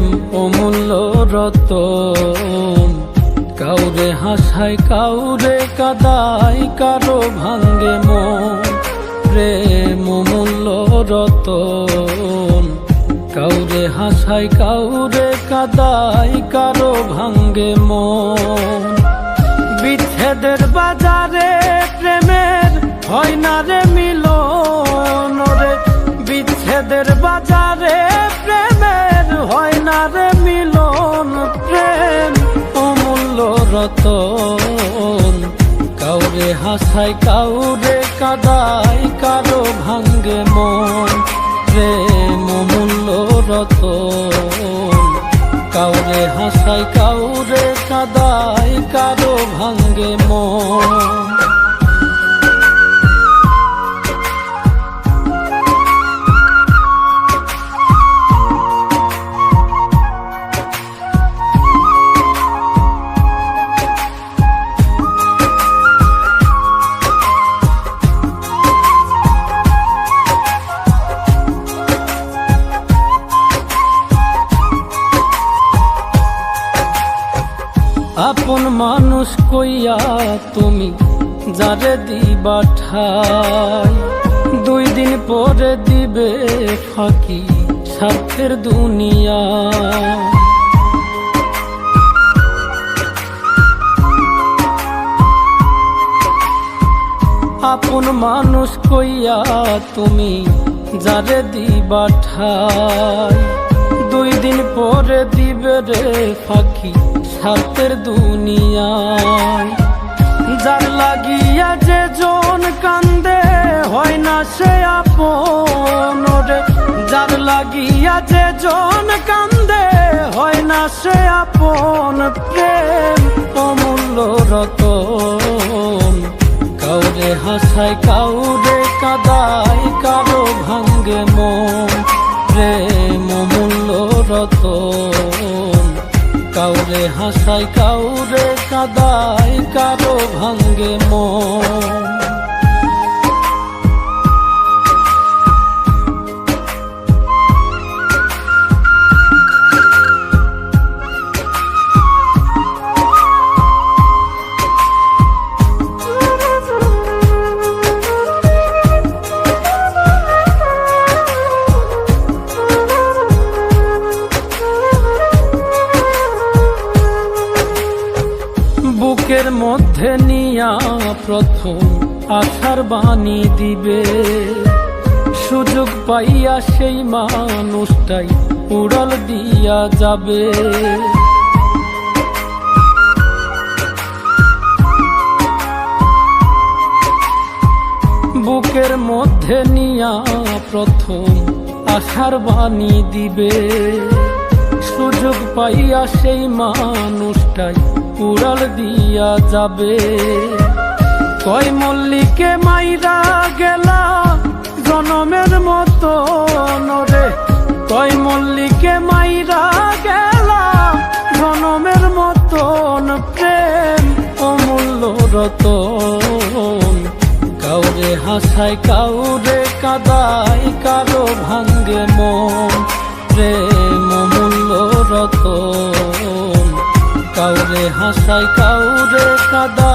প্রেম অমূল্য রতন, কাউরে হাসায় কাউরে কাদায়, কারো ভাঙ্গে মন। প্রেম অমূল্য রতন, কাউরে হাসায় কাউরে কাদায়, কারো ভাঙ্গে মন। বিচ্ছেদের বাজারে প্রেমের হয় না রে মিলন রে, বিচ্ছেদের বাজারে প্রেমের হয় না রে মিলন। প্রেম অমূল্য রতন, কাউরে হাসায় কাউরে কাদায়, কারো ভাঙ্গে মন। প্রেম অমূল্য রতন, কাউরে হাসায় কাউরে কাদায়, কারো ভাঙ্গে মন। আপন মানুষ কইয়া তুমি যারে দিবা ঠাই, 2 দিন পরে দিবে ফাঁকি স্বার্থের দুনিয়া। আপন মানুষ কইয়া তুমি যারে দিবা ঠাই, 2 দিন পরে দিবে রে ফাঁকি স্বার্থের দুনিয়ায়। যার লাগিয়া যে জন কান্দে হয় না সে আপন রে, যার লাগিয়া যে জন কান্দে হয় না সে আপন। প্রেম অমূল্য রতন, কাউরে হাসায় কাউরে কাদায়, কারো ভাঙ্গে মন। প্রেম অমূল্য রতন, কাউরে হাসায় কাউরে কাদায়, কারো ভাঙ্গে মন। বুকের মধ্যে নিয়া প্রথম আশার বাণী দিবে, সুযোগ পাইয়া সেই মানুষটাই উড়াল দিয়া যাবে। বুকের মধ্যে নিয়া প্রথম আশার বাণী দিবে, সুযোগ পাইয়া সেই মানুষটাই উড়াল দিয়া যাবে। কয় মল্লিকে মাইরা গেলা জনমের মতো রে, কয় মল্লিকে মাইরা গেলা জনমের মতন। প্রেম অমূল্য রতন, কাউরে হাসায় কাউরে কাদায়, কারো ভাঙ্গে মন। প্রেম অমূল্য রতন, কাউরে হাসায় কাউরে কাদায়।